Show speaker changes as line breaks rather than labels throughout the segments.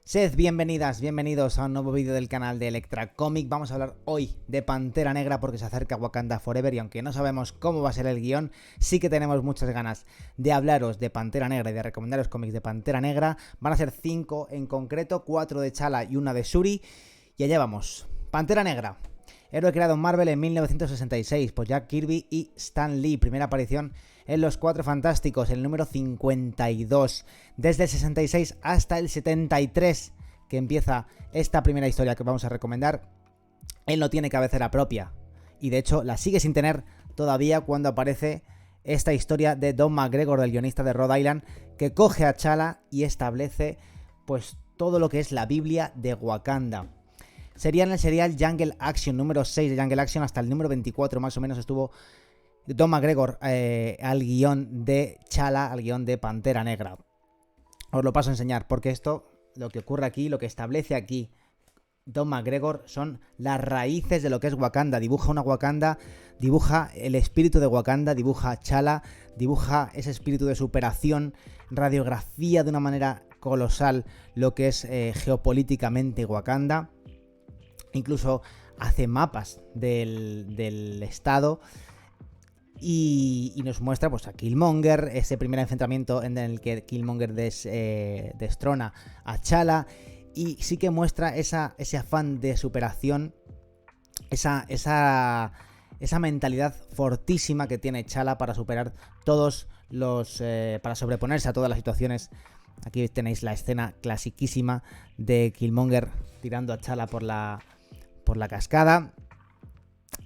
Sed bienvenidas, bienvenidos a un nuevo vídeo del canal de Electra Comic. Vamos a hablar hoy de Pantera Negra porque se acerca Wakanda Forever y aunque no sabemos cómo va a ser el guión, sí que tenemos muchas ganas de hablaros de Pantera Negra y de recomendaros cómics de Pantera Negra. Van a ser 5 en concreto, 4 de T'Challa y 1 de Shuri. Y allá vamos. Pantera Negra. Héroe creado en Marvel en 1966 por Jack Kirby y Stan Lee. Primera aparición en Los Cuatro Fantásticos, el número 52. Desde el 66 hasta el 73, que empieza esta primera historia que vamos a recomendar, él no tiene cabecera propia. Y de hecho la sigue sin tener todavía cuando aparece esta historia de Don McGregor, del guionista de Rhode Island, que coge a T'Challa y establece pues todo lo que es la Biblia de Wakanda. Sería en el serial Jungle Action, número 6 de Jungle Action, hasta el número 24 más o menos estuvo Don McGregor al guión de T'Challa, al guión de Pantera Negra. Os lo paso a enseñar, porque esto, lo que ocurre aquí, lo que establece aquí Don McGregor son las raíces de lo que es Wakanda. Dibuja una Wakanda, dibuja el espíritu de Wakanda, dibuja a T'Challa, dibuja ese espíritu de superación, radiografía de una manera colosal lo que es geopolíticamente Wakanda. Incluso hace mapas del estado y nos muestra pues a Killmonger, ese primer enfrentamiento en el que Killmonger destrona a T'Challa, y sí que muestra ese afán de superación, esa mentalidad fortísima que tiene T'Challa para superar para sobreponerse a todas las situaciones. Aquí tenéis la escena clasiquísima de Killmonger tirando a T'Challa por la cascada.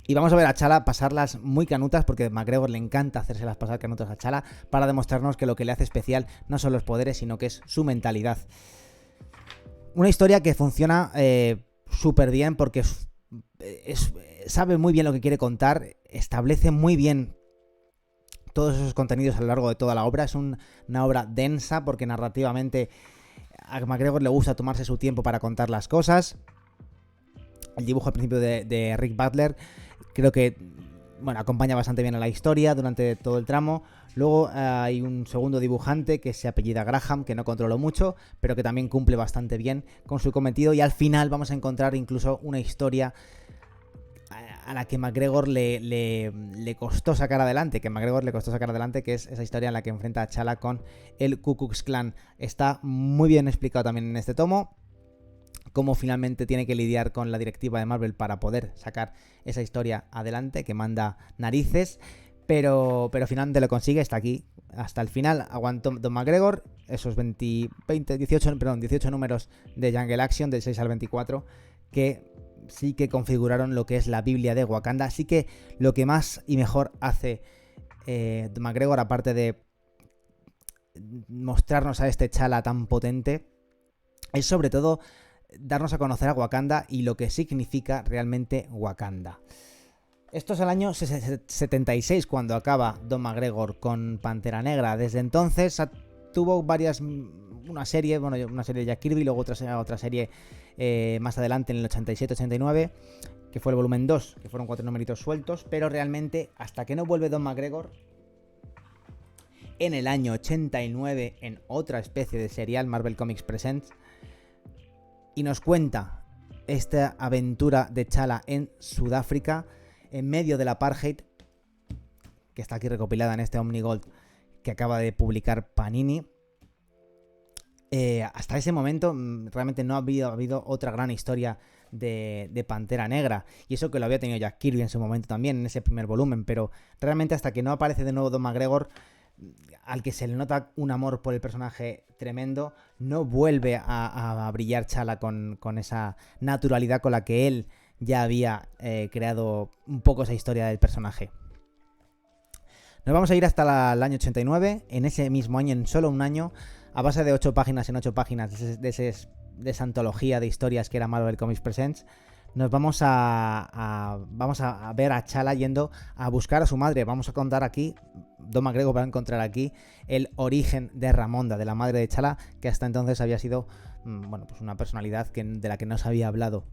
Y vamos a ver a T'Challa pasarlas muy canutas, porque a McGregor le encanta hacérselas pasar canutas a T'Challa para demostrarnos que lo que le hace especial no son los poderes, sino que es su mentalidad. Una historia que funciona súper bien porque sabe muy bien lo que quiere contar, establece muy bien todos esos contenidos a lo largo de toda la obra. Es una obra densa porque narrativamente a McGregor le gusta tomarse su tiempo para contar las cosas. El dibujo al principio de Rick Butler creo que acompaña bastante bien a la historia durante todo el tramo. Luego hay un segundo dibujante que se apellida Graham, que no controlo mucho, pero que también cumple bastante bien con su cometido. Y al final vamos a encontrar incluso una historia a la que McGregor le costó sacar adelante, que es esa historia en la que enfrenta a T'Challa con el Ku Klux Klan. Está muy bien explicado también en este tomo cómo finalmente tiene que lidiar con la directiva de Marvel para poder sacar esa historia adelante, que manda narices, pero finalmente lo consigue. Está aquí hasta el final, aguantó Don McGregor esos 18 números de Jungle Action, del 6 al 24, que sí que configuraron lo que es la Biblia de Wakanda. Así que lo que más y mejor hace Don McGregor, aparte de mostrarnos a este T'Challa tan potente, es sobre todo darnos a conocer a Wakanda y lo que significa realmente Wakanda. Esto es el año 76 cuando acaba Don McGregor con Pantera Negra. Desde entonces tuvo una serie de Jack Kirby, luego otra serie más adelante en el 87-89, que fue el volumen 2, que fueron 4 numeritos sueltos, pero realmente hasta que no vuelve Don McGregor en el año 89 en otra especie de serial, Marvel Comics Presents, y nos cuenta esta aventura de T'Challa en Sudáfrica, en medio del apartheid, que está aquí recopilada en este Omnigold que acaba de publicar Panini. Hasta ese momento realmente no ha habido otra gran historia de Pantera Negra, y eso que lo había tenido Jack Kirby en su momento también, en ese primer volumen, pero realmente hasta que no aparece de nuevo Don McGregor, al que se le nota un amor por el personaje tremendo, no vuelve a brillar T'Challa con esa naturalidad con la que él ya había creado un poco esa historia del personaje. Nos vamos a ir hasta el año 89, en ese mismo año, en solo un año, a base de 8 páginas en 8 páginas de esa antología de historias que era Marvel Comics Presents. Nos vamos a ver a T'Challa yendo a buscar a su madre. Vamos a contar aquí, Don McGregor va a encontrar aquí el origen de Ramonda, de la madre de T'Challa, que hasta entonces había sido pues una personalidad de la que no se había hablado.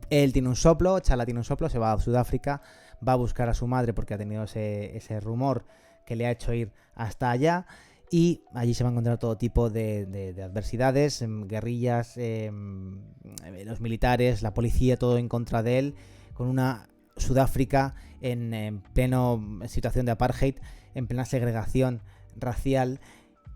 Él tiene un soplo, T'Challa tiene un soplo, se va a Sudáfrica, va a buscar a su madre porque ha tenido ese rumor que le ha hecho ir hasta allá. y allí se va a encontrar todo tipo de adversidades, guerrillas, los militares, la policía, todo en contra de él, con una Sudáfrica en pleno situación de apartheid, en plena segregación racial,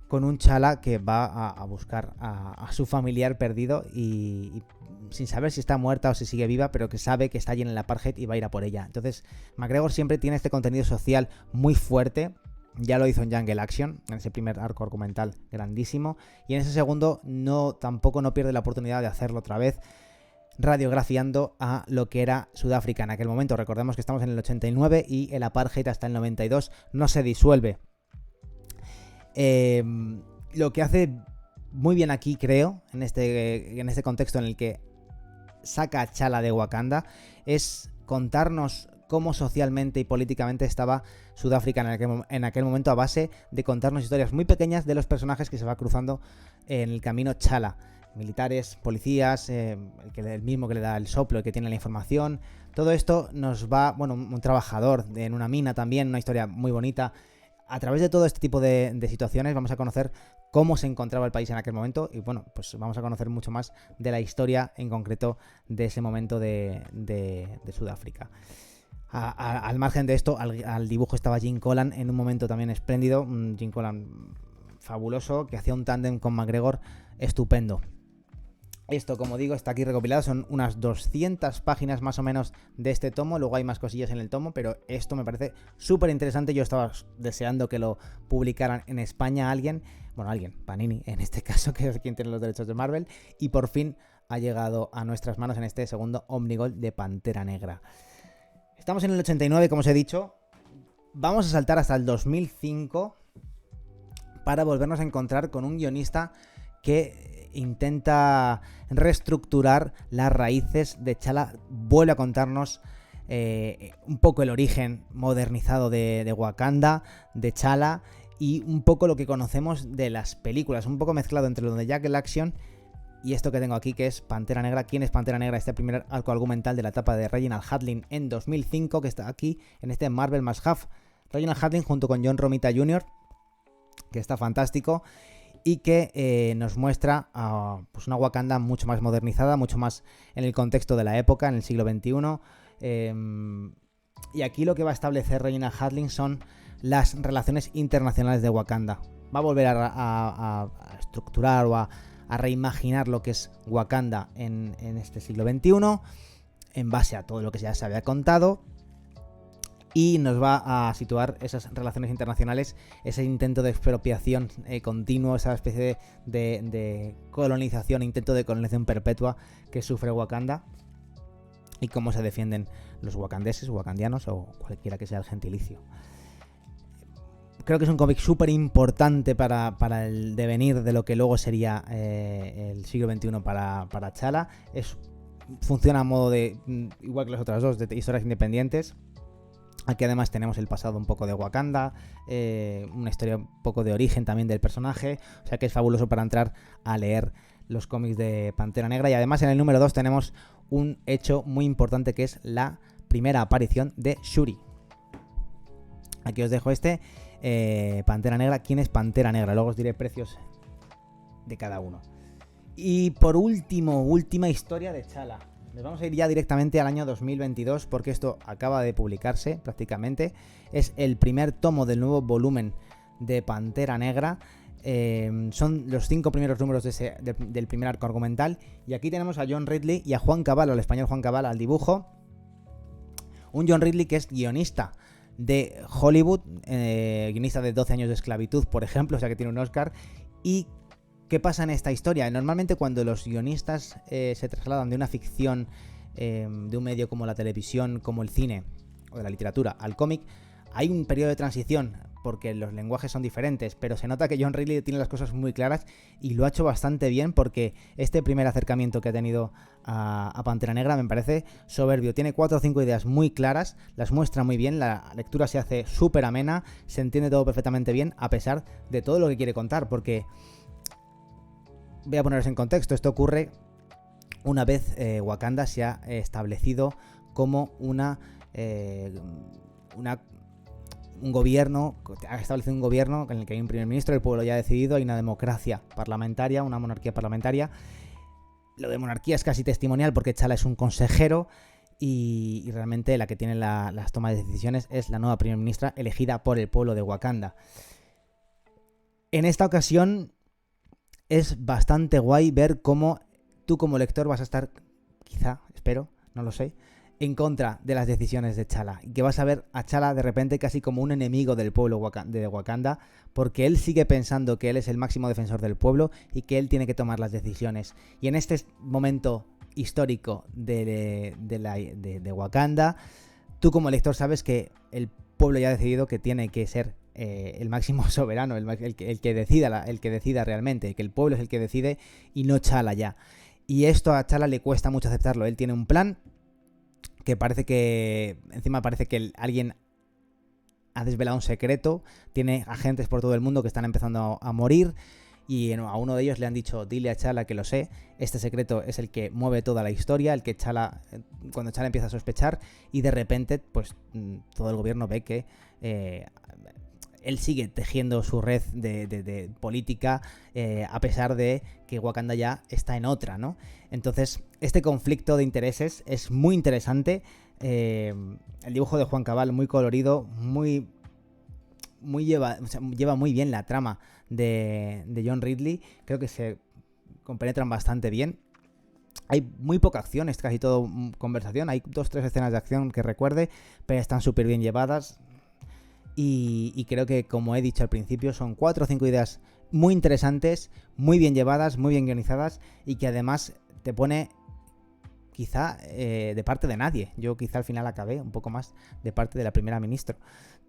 con un Chala que va a buscar a su familiar perdido y sin saber si está muerta o si sigue viva, pero que sabe que está allí en el apartheid y va a ir a por ella. Entonces, McGregor siempre tiene este contenido social muy fuerte. Ya lo hizo en Jungle Action, en ese primer arco argumental grandísimo, y en ese segundo tampoco no pierde la oportunidad de hacerlo otra vez, radiografiando a lo que era Sudáfrica en aquel momento. Recordemos que estamos en el 89 y el apartheid hasta el 92 no se disuelve. Lo que hace muy bien aquí, creo, en este contexto en el que saca a Chala de Wakanda, es contarnos cómo socialmente y políticamente estaba Sudáfrica en aquel momento, a base de contarnos historias muy pequeñas de los personajes que se va cruzando en el camino Chala. Militares, policías, el mismo que le da el soplo, el que tiene la información. Todo esto nos va, un trabajador en una mina también, una historia muy bonita. A través de todo este tipo de situaciones vamos a conocer cómo se encontraba el país en aquel momento y pues vamos a conocer mucho más de la historia en concreto de ese momento de Sudáfrica. Al margen de esto, al dibujo estaba Jim Collan en un momento también espléndido, Jim Collan fabuloso, que hacía un tándem con McGregor estupendo. Esto, como digo, está aquí recopilado, son unas 200 páginas más o menos de este tomo, luego hay más cosillas en el tomo, pero esto me parece súper interesante. Yo estaba deseando que lo publicaran en España alguien, Panini en este caso, que es quien tiene los derechos de Marvel, y por fin ha llegado a nuestras manos en este segundo Omnigol de Pantera Negra. Estamos en el 89, como os he dicho. Vamos a saltar hasta el 2005 para volvernos a encontrar con un guionista que intenta reestructurar las raíces de Chala. Vuelve a contarnos un poco el origen modernizado de Wakanda, de Chala, y un poco lo que conocemos de las películas, un poco mezclado entre lo de Jungle Action y esto que tengo aquí, que es Pantera Negra. ¿Quién es Pantera Negra? Este primer arco argumental de la etapa de Reginald Hudlin en 2005, que está aquí en este Marvel Must Have. Reginald Hudlin junto con John Romita Jr., que está fantástico, y que nos muestra pues una Wakanda mucho más modernizada, mucho más en el contexto de la época, en el siglo XXI. Y aquí lo que va a establecer Reginald Hudlin son las relaciones internacionales de Wakanda. Va a volver a estructurar o a reimaginar lo que es Wakanda en este siglo XXI, en base a todo lo que ya se había contado, y nos va a situar esas relaciones internacionales, ese intento de expropiación continuo, esa especie de colonización, intento de colonización perpetua que sufre Wakanda, y cómo se defienden los wakandeses, wakandianos o cualquiera que sea el gentilicio. Creo que es un cómic súper importante para el devenir de lo que luego sería el siglo XXI para Chala. Funciona a modo de, igual que las otras dos, de historias independientes. Aquí además tenemos el pasado un poco de Wakanda, una historia un poco de origen también del personaje. O sea que es fabuloso para entrar a leer los cómics de Pantera Negra. Y además en el número 2 tenemos un hecho muy importante, que es la primera aparición de Shuri. Aquí os dejo Pantera Negra. ¿Quién es Pantera Negra? Luego os diré precios de cada uno. Y por último, última historia de Chala. Nos vamos a ir ya directamente al año 2022, porque esto acaba de publicarse prácticamente. Es el primer tomo del nuevo volumen de Pantera Negra. Son los 5 primeros números del primer arco argumental. Y aquí tenemos a John Ridley y a Juan Cavallo, al español Juan Cavallo, al dibujo. Un John Ridley que es guionista de Hollywood, guionista de 12 años de esclavitud, por ejemplo, o sea que tiene un Oscar. ¿Y qué pasa en esta historia? Normalmente cuando los guionistas se trasladan de una ficción, de un medio como la televisión, como el cine o de la literatura, al cómic, hay un periodo de transición porque los lenguajes son diferentes, pero se nota que John Ridley tiene las cosas muy claras y lo ha hecho bastante bien, porque este primer acercamiento que ha tenido a Pantera Negra me parece soberbio. Tiene 4 o 5 ideas muy claras, las muestra muy bien, la lectura se hace súper amena, se entiende todo perfectamente bien a pesar de todo lo que quiere contar, porque voy a poneros en contexto. Esto ocurre una vez Wakanda se ha establecido como una un gobierno, ha establecido un gobierno en el que hay un primer ministro, el pueblo ya ha decidido, hay una democracia parlamentaria, una monarquía parlamentaria. Lo de monarquía es casi testimonial porque T'Challa es un consejero y realmente la que tiene las tomas de decisiones es la nueva primera ministra elegida por el pueblo de Wakanda. En esta ocasión es bastante guay ver cómo tú como lector vas a estar, quizá, espero, no lo sé, en contra de las decisiones de T'Challa. Y que vas a ver a T'Challa de repente casi como un enemigo del pueblo de Wakanda, porque él sigue pensando que él es el máximo defensor del pueblo y que él tiene que tomar las decisiones. Y en este momento histórico de Wakanda, tú como lector sabes que el pueblo ya ha decidido que tiene que ser el máximo soberano, el que decida realmente, que el pueblo es el que decide y no T'Challa ya. Y esto a T'Challa le cuesta mucho aceptarlo. Él tiene un plan que parece que alguien ha desvelado un secreto, tiene agentes por todo el mundo que están empezando a morir y a uno de ellos le han dicho, dile a T'Challa que lo sé, este secreto es el que mueve toda la historia, el que cuando T'Challa empieza a sospechar y de repente pues todo el gobierno ve que él sigue tejiendo su red de política a pesar de que Wakanda ya está en otra, ¿no? Entonces, este conflicto de intereses es muy interesante. El dibujo de Juan Cabal, muy colorido, lleva muy bien la trama de John Ridley. Creo que se compenetran bastante bien. Hay muy poca acción, es casi todo conversación. Hay 2-3 escenas de acción que recuerde, pero están súper bien llevadas. Y creo que, como he dicho al principio, son 4 o 5 ideas muy interesantes, muy bien llevadas, muy bien guionizadas y que además te pone quizá de parte de nadie. Yo quizá al final acabé un poco más de parte de la primera ministra.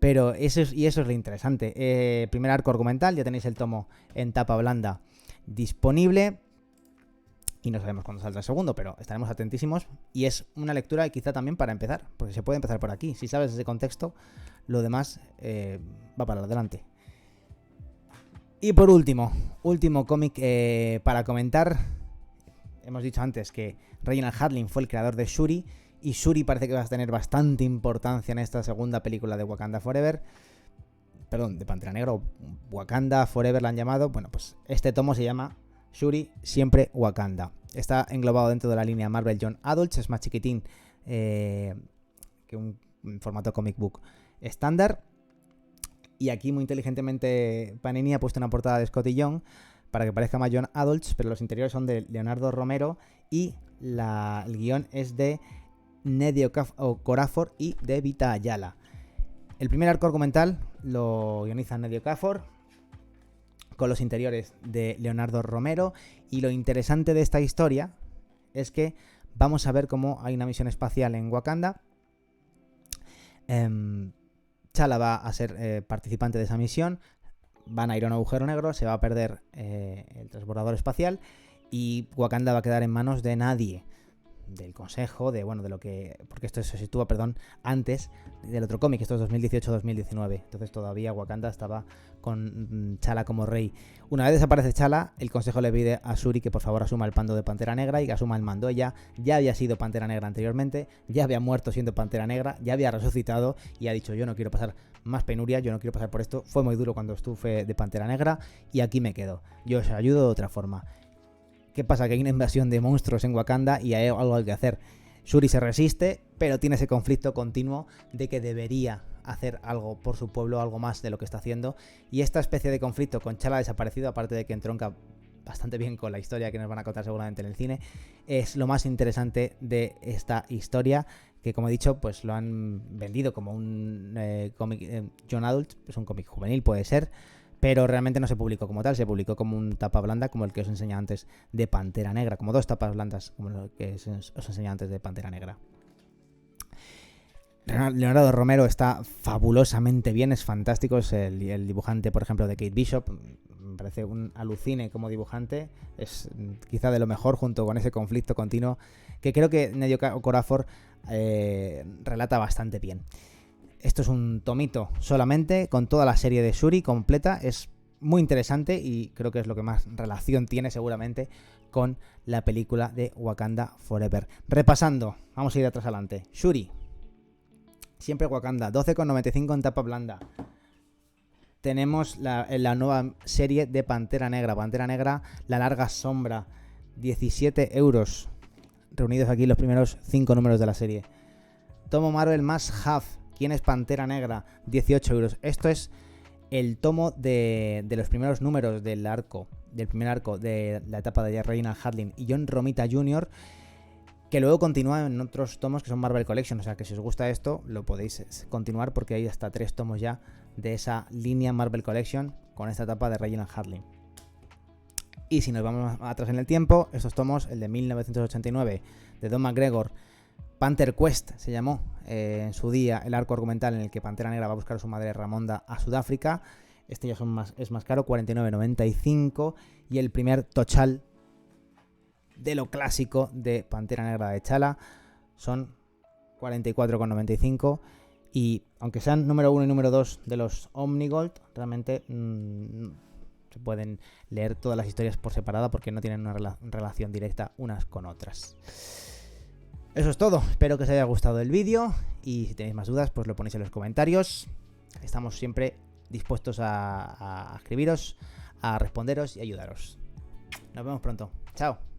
Pero eso es lo interesante. Primer arco argumental, ya tenéis el tomo en tapa blanda disponible. Y no sabemos cuándo saldrá el segundo, pero estaremos atentísimos. Y es una lectura quizá también para empezar, porque se puede empezar por aquí. Si sabes ese contexto, lo demás va para adelante. Y por último cómic para comentar. Hemos dicho antes que Reginald Hudlin fue el creador de Shuri. Y Shuri parece que va a tener bastante importancia en esta segunda película de Wakanda Forever. Perdón, de Pantera Negra o Wakanda Forever la han llamado. Bueno, pues este tomo se llama Shuri, siempre Wakanda. Está englobado dentro de la línea Marvel Young Adults, es más chiquitín que un formato comic book estándar. Y aquí muy inteligentemente Panini ha puesto una portada de Scotty Young para que parezca más Young Adults, pero los interiores son de Leonardo Romero y el guión es de Nnedi Okorafor y de Vita Ayala. El primer arco argumental lo guioniza Nnedi Okorafor, con los interiores de Leonardo Romero, y lo interesante de esta historia es que vamos a ver cómo hay una misión espacial en Wakanda. T'Challa va a ser participante de esa misión, van a ir a un agujero negro, se va a perder el transbordador espacial y Wakanda va a quedar en manos de nadie, del consejo, de lo que... Porque esto se sitúa, antes del otro cómic, esto es 2018-2019. Entonces todavía Wakanda estaba con T'Challa como rey. Una vez desaparece T'Challa, el consejo le pide a Shuri que por favor asuma el mando de Pantera Negra y que asuma el mando. Ella ya había sido Pantera Negra anteriormente, ya había muerto siendo Pantera Negra, ya había resucitado y ha dicho: yo no quiero pasar más penuria, yo no quiero pasar por esto. Fue muy duro cuando estuve de Pantera Negra y aquí me quedo. Yo os ayudo de otra forma. ¿Qué pasa? Que hay una invasión de monstruos en Wakanda y hay algo que hacer. Shuri se resiste, pero tiene ese conflicto continuo de que debería hacer algo por su pueblo, algo más de lo que está haciendo. Y esta especie de conflicto con T'Challa desaparecido, aparte de que entronca bastante bien con la historia que nos van a contar seguramente en el cine, es lo más interesante de esta historia, que como he dicho, pues lo han vendido como un cómic young adult, es un cómic juvenil, puede ser, pero realmente no se publicó como tal, se publicó como un tapa blanda, como el que os enseñé antes de Pantera Negra, como 2 tapas blandas, como lo que os enseñé antes de Pantera Negra. Leonardo Romero está fabulosamente bien, es fantástico, es el dibujante, por ejemplo, de Kate Bishop, me parece un alucine como dibujante, es quizá de lo mejor junto con ese conflicto continuo que creo que Nnedi Okorafor relata bastante bien. Esto es un tomito solamente, con toda la serie de Shuri completa. Es muy interesante y creo que es lo que más relación tiene seguramente con la película de Wakanda Forever. Repasando, vamos a ir de atrás adelante. Shuri Siempre Wakanda, 12,95 en tapa blanda. Tenemos la nueva serie de Pantera Negra. Pantera Negra, La Larga Sombra, 17 euros. Reunidos aquí los primeros 5 números de la serie. Tomo Marvel más Half. ¿Quién es Pantera Negra? 18 euros. Esto es el tomo de los primeros números del primer arco de la etapa de Reginald Hudlin y John Romita Jr., que luego continúa en otros tomos que son Marvel Collection. O sea que si os gusta esto, lo podéis continuar porque hay hasta 3 tomos ya de esa línea Marvel Collection con esta etapa de Reginald Hudlin. Y si nos vamos atrás en el tiempo, estos tomos, el de 1989 de Don McGregor, Panther Quest se llamó en su día, el arco argumental en el que Pantera Negra va a buscar a su madre Ramonda a Sudáfrica. Este ya es más caro, 49,95. Y el primer tochal de lo clásico de Pantera Negra de Chala son 44,95. Y aunque sean número 1 y número 2 de los Omnigold, realmente se pueden leer todas las historias por separada porque no tienen una relación directa unas con otras. Eso es todo, espero que os haya gustado el vídeo y si tenéis más dudas pues lo ponéis en los comentarios. Estamos siempre dispuestos a escribiros, a responderos y ayudaros. Nos vemos pronto. Chao.